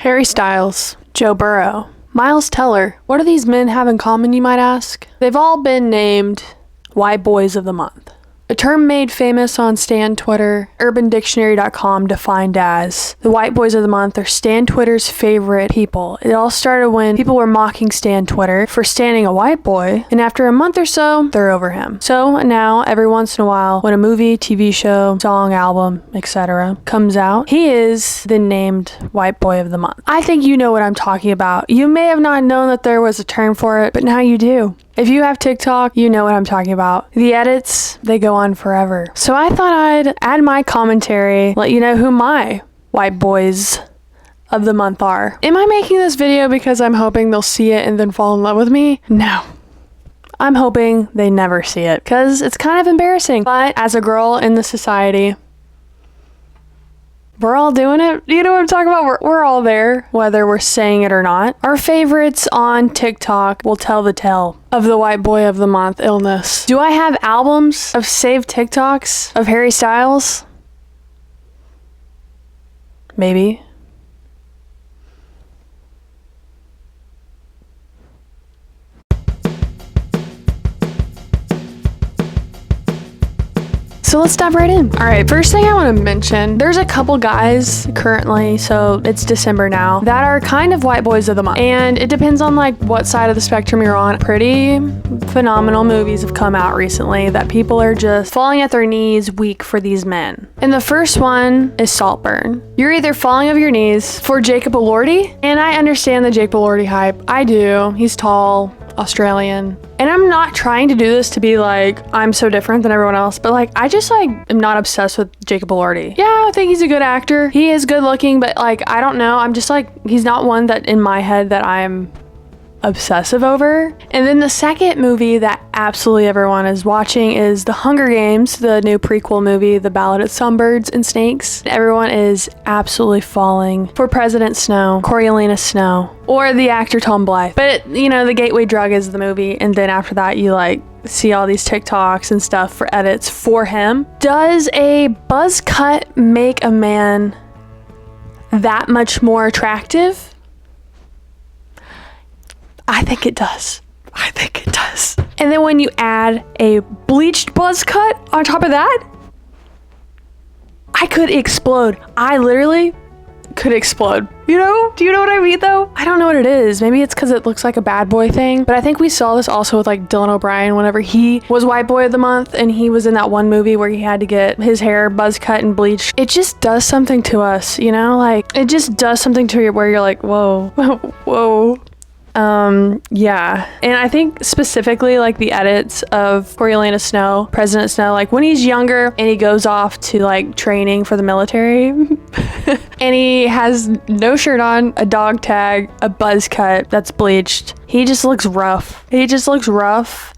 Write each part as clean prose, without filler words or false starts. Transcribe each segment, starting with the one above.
Harry Styles, Joe Burrow, Miles Teller. What do these men have in common, you might ask? They've all been named White Boys of the Month. A term made famous on Stan Twitter, UrbanDictionary.com defined as the White Boys of the Month are Stan Twitter's favorite people. It all started when people were mocking Stan Twitter for standing a white boy, and after a month or so, they're over him. So now, every once in a while, when a movie, TV show, song, album, etc. comes out, he is then named White Boy of the Month. I think you know what I'm talking about. You may have not known that there was a term for it, but now you do. If you have TikTok, you know what I'm talking about. The edits, they go on forever. So I thought I'd add my commentary, let you know who my White Boys of the Month are. Am I making this video because I'm hoping they'll see it and then fall in love with me? No. I'm hoping they never see it because it's kind of embarrassing. But as a girl in the society, we're all doing it. You know what I'm talking about? We're all there, whether we're saying it or not. Our favorites on TikTok will tell the tale of the White Boy of the Month illness. Do I have albums of saved TikToks of Harry Styles? Maybe. So let's dive right in. All right, first thing I want to mention, there's a couple guys currently, so it's December now, that are kind of White Boys of the Month. And it depends on like what side of the spectrum you're on. Pretty phenomenal movies have come out recently that people are just falling at their knees weak for these men. And the first one is Saltburn. You're either falling of your knees for Jacob Elordi, and I understand the Jacob Elordi hype. I do. He's tall, Australian. And I'm not trying to do this to be like, I'm so different than everyone else, but like, I just like am not obsessed with Jacob Elordi. Yeah, I think he's a good actor. He is good looking, but like, I don't know. I'm just like, he's not one that in my head that I'm obsessive over. And then the second movie that absolutely everyone is watching is The Hunger Games, the new prequel movie, The Ballad of Songbirds and Snakes. Everyone is absolutely falling for President Snow, Coriolanus Snow, or the actor Tom Blythe. But you know, the gateway drug is the movie, and then after that you like see all these TikToks and stuff for edits for him. Does a buzz cut make a man that much more attractive? I think it does. I think it does. And then when you add a bleached buzz cut on top of that, I could explode. I literally could explode. You know? Do you know what I mean though? I don't know what it is. Maybe it's because it looks like a bad boy thing. But I think we saw this also with like Dylan O'Brien whenever he was White Boy of the Month and he was in that one movie where he had to get his hair buzz cut and bleached. It just does something to us, you know? Like, it just does something to you where you're like, whoa, whoa. Yeah. And I think specifically like the edits of Coriolanus Snow, President Snow, like when he's younger and he goes off to like training for the military and he has no shirt on, a dog tag, a buzz cut that's bleached. He just looks rough. He just looks rough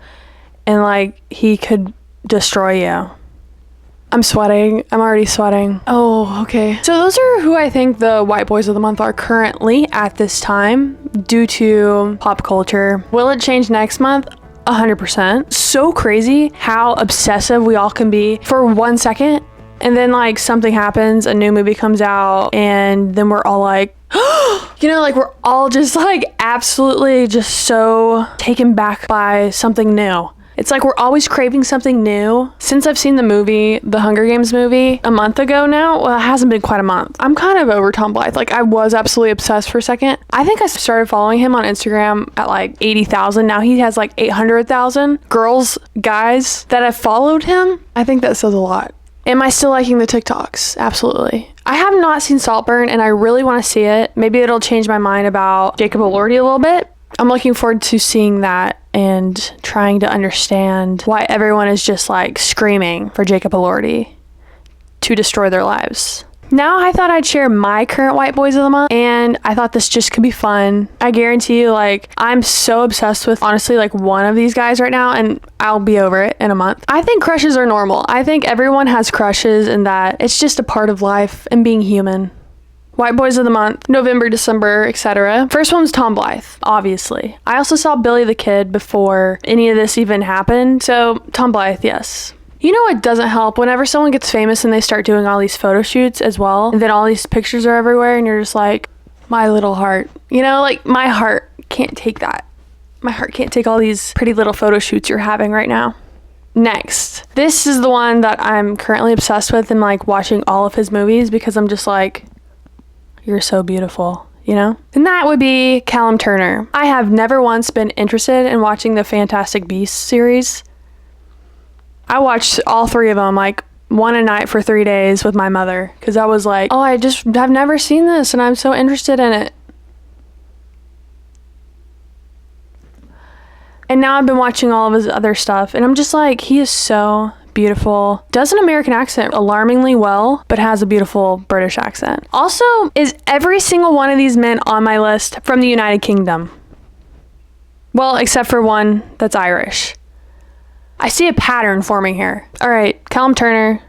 and like he could destroy you. I'm sweating. I'm already sweating. Oh, okay. So those are who I think the White Boys of the Month are currently at this time due to pop culture. Will it change next month? 100%. So crazy how obsessive we all can be for 1 second. And then like something happens, a new movie comes out, and then we're all like, you know, like we're all just like absolutely just so taken back by something new. It's like we're always craving something new. Since I've seen the movie, the Hunger Games movie, a month ago now, well, it hasn't been quite a month. I'm kind of over Tom Blythe. Like, I was absolutely obsessed for a second. I think I started following him on Instagram at like 80,000. Now he has like 800,000 girls, guys that have followed him. I think that says a lot. Am I still liking the TikToks? Absolutely. I have not seen Saltburn and I really want to see it. Maybe it'll change my mind about Jacob Elordi a little bit. I'm looking forward to seeing that and trying to understand why everyone is just like screaming for Jacob Elordi to destroy their lives. Now I thought I'd share my current White Boys of the Month, and I thought this just could be fun. I guarantee you, like, I'm so obsessed with honestly like one of these guys right now, and I'll be over it in a month. I think crushes are normal. I think everyone has crushes and that it's just a part of life and being human. White Boys of the Month, November, December, etc. First one's Tom Blythe, obviously. I also saw Billy the Kid before any of this even happened, so Tom Blythe, yes. You know what doesn't help? Whenever someone gets famous and they start doing all these photo shoots as well, and then all these pictures are everywhere, and you're just like, My little heart. You know, like, my heart can't take that. My heart can't take all these pretty little photo shoots you're having right now. Next. This is the one that I'm currently obsessed with and, like, watching all of his movies because I'm just like, you're so beautiful, you know? And that would be Callum Turner. I have never once been interested in watching the Fantastic Beasts series. I watched all 3 of them, like, one a night for 3 days with my mother because I was like, oh, I've never seen this and I'm so interested in it. And now I've been watching all of his other stuff and I'm just like, he is so beautiful. Does an American accent alarmingly well, but has a beautiful British accent. Also, is every single one of these men on my list from the United Kingdom? Well, except for one that's Irish. I see a pattern forming here. All right, Callum Turner,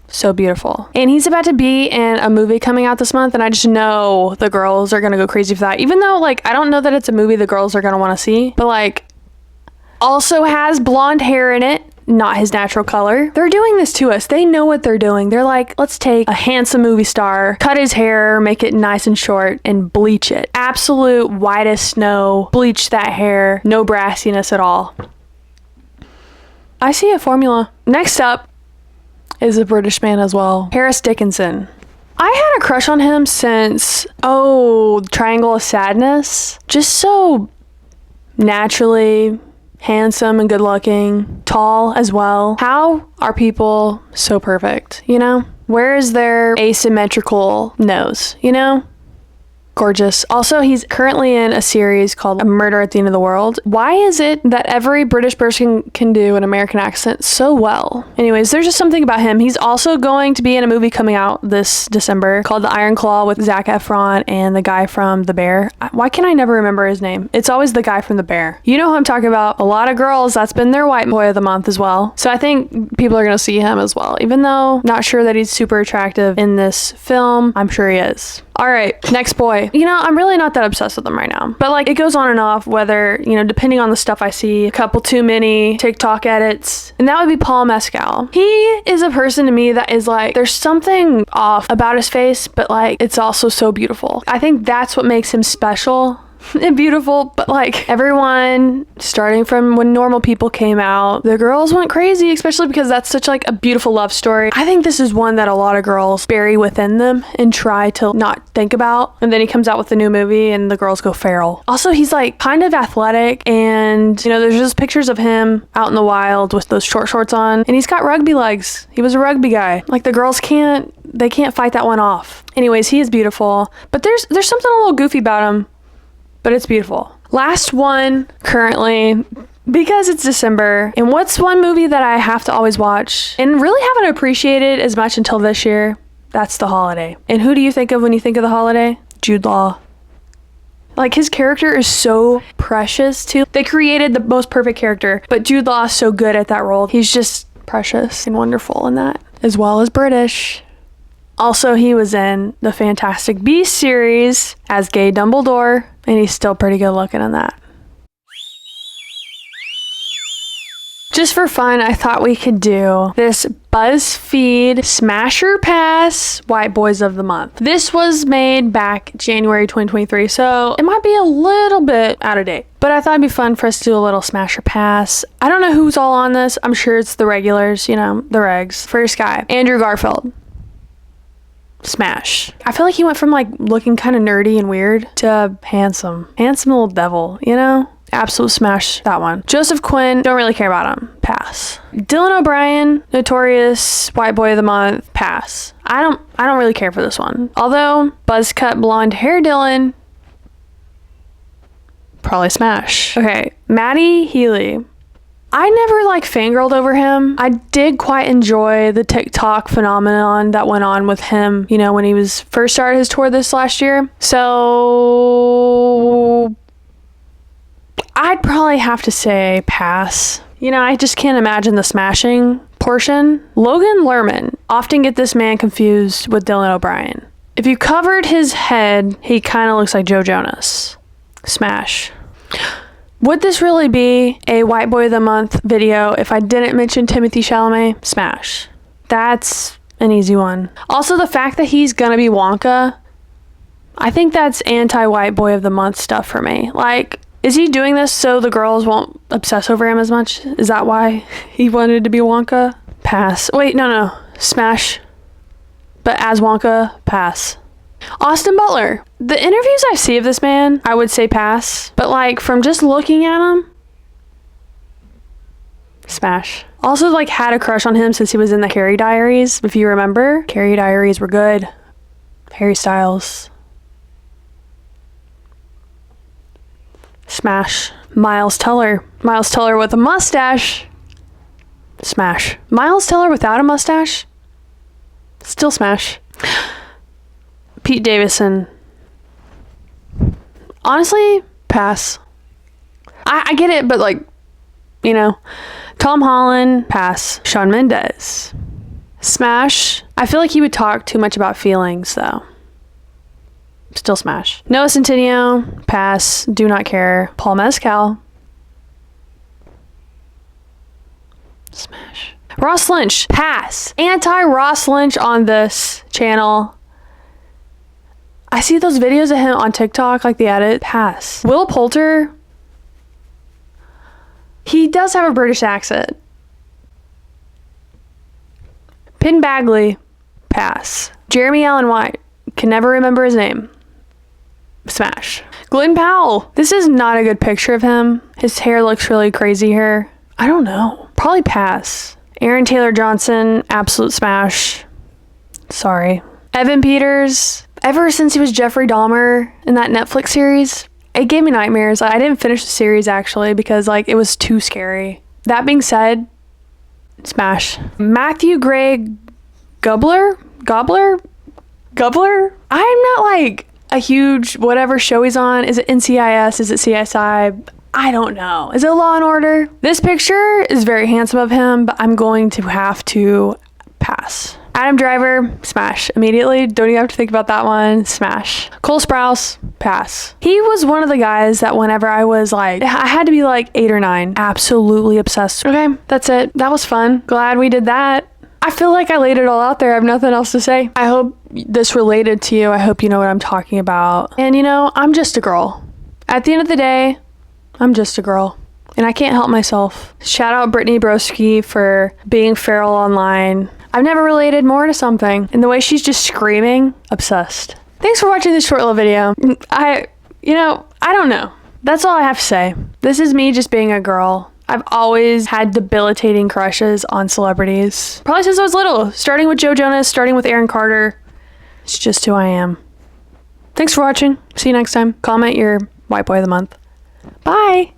so beautiful. And he's about to be in a movie coming out this month, and I just know the girls are gonna go crazy for that. Even though, like, I don't know that it's a movie the girls are gonna wanna see, but, like, also has blonde hair in it, not his natural color. They're doing this to us. They know what they're doing. They're like, let's take a handsome movie star, cut his hair, make it nice and short, and bleach it. Absolute white as snow. Bleach that hair. No brassiness at all. I see a formula. Next up is a British man as well. Harris Dickinson. I had a crush on him since, Triangle of Sadness. Just so naturally handsome and good looking, tall as well. How are people so perfect, you know? Where is their asymmetrical nose, you know? Gorgeous. Also, he's currently in a series called A Murder at the End of the World. Why is it that every British person can do an American accent so well? Anyways, there's just something about him. He's also going to be in a movie coming out this December called The Iron Claw with Zac Efron and the guy from The Bear. Why can I never remember his name? It's always the guy from The Bear. You know who I'm talking about. A lot of girls, that's been their white boy of the month as well. So I think people are going to see him as well. Even though not sure that he's super attractive in this film, I'm sure he is. All right, next boy. You know, I'm really not that obsessed with him right now. But, like, it goes on and off whether, you know, depending on the stuff I see, a couple too many TikTok edits. And that would be Paul Mescal. He is a person to me that is like, there's something off about his face, but, like, it's also so beautiful. I think that's what makes him special and beautiful. But, like, everyone, starting from when Normal People came out, the girls went crazy, especially because that's such, like, a beautiful love story. I think this is one that a lot of girls bury within them and try to not think about. And then he comes out with a new movie and the girls go feral. Also, he's, like, kind of athletic, and, you know, there's just pictures of him out in the wild with those short shorts on, and he's got rugby legs. He was a rugby guy. Like, the girls can't fight that one off. Anyways, he is beautiful, but there's something a little goofy about him. But it's beautiful. Last one currently, because it's December, and what's one movie that I have to always watch and really haven't appreciated as much until this year? That's The Holiday. And who do you think of when you think of The Holiday? Jude Law. Like, his character is so precious too. They created the most perfect character, but Jude Law is so good at that role. He's just precious and wonderful in that, as well as British. Also, he was in the Fantastic Beasts series as Gay Dumbledore, and he's still pretty good looking in that. Just for fun, I thought we could do this BuzzFeed Smasher Pass White Boys of the Month. This was made back January 2023, so it might be a little bit out of date. But I thought it'd be fun for us to do a little Smasher Pass. I don't know who's all on this. I'm sure it's the regulars, you know, the regs. First guy, Andrew Garfield. Smash. I feel like he went from, like, looking kind of nerdy and weird to handsome little devil, you know? Absolute smash, that one. Joseph Quinn, don't really care about him. Pass. Dylan O'Brien, notorious white boy of the month. Pass. I don't really care for this one. Although buzz cut blonde hair Dylan, probably smash. Okay, Maddie Healy. I never, like, fangirled over him. I did quite enjoy the TikTok phenomenon that went on with him, you know, when he was first started his tour this last year. So I'd probably have to say pass. You know, I just can't imagine the smashing portion. Logan Lerman. Often get this man confused with Dylan O'Brien. If you covered his head, he kind of looks like Joe Jonas. Smash. Would this really be a White Boy of the Month video if I didn't mention Timothée Chalamet? Smash. That's an easy one. Also, the fact that he's gonna be Wonka, I think that's anti-white boy of the month stuff for me. Like, is he doing this so the girls won't obsess over him as much? Is that why he wanted to be Wonka? Pass. Wait, no. Smash. But as Wonka, pass. Austin Butler. The interviews I see of this man, I would say pass. But like, from just looking at him, smash. Also, like, had a crush on him since he was in the Harry Diaries. If you remember, Harry Diaries were good. Harry Styles. Smash. Miles Teller. Miles Teller with a mustache. Smash. Miles Teller without a mustache. Still smash. Pete Davidson. Honestly, pass. I get it, but like, you know. Tom Holland, pass. Shawn Mendes. Smash. I feel like he would talk too much about feelings, though. Still smash. Noah Centineo, pass. Do not care. Paul Mescal. Smash. Ross Lynch, pass. Anti-Ross Lynch on this channel. I see those videos of him on TikTok, like the edit, pass. Will Poulter, he does have a British accent. Pin Bagley, pass. Jeremy Allen White, can never remember his name. Smash. Glenn Powell, this is not a good picture of him. His hair looks really crazy here. I don't know. Probably pass. Aaron Taylor Johnson, absolute smash. Sorry. Evan Peters, ever since he was Jeffrey Dahmer in that Netflix series, it gave me nightmares. I didn't finish the series actually because like it was too scary. That being said, smash. Matthew Gray Gobbler? I'm not like a huge whatever show he's on. Is it NCIS? Is it CSI? I don't know. Is it Law and Order? This picture is very handsome of him, but I'm going to have to pass. Adam Driver, smash. Immediately. Don't even have to think about that one. Smash. Cole Sprouse, pass. He was one of the guys that whenever I was like, I had to be like 8 or 9. Absolutely obsessed. Okay, that's it. That was fun. Glad we did that. I feel like I laid it all out there. I have nothing else to say. I hope this related to you. I hope you know what I'm talking about. And you know, I'm just a girl. At the end of the day, I'm just a girl. And I can't help myself. Shout out Brittany Broski for being feral online. I've never related more to something. And the way she's just screaming, obsessed. Thanks for watching this short little video. I don't know. That's all I have to say. This is me just being a girl. I've always had debilitating crushes on celebrities. Probably since I was little. Starting with Joe Jonas, starting with Aaron Carter. It's just who I am. Thanks for watching. See you next time. Comment your white boy of the month. Bye.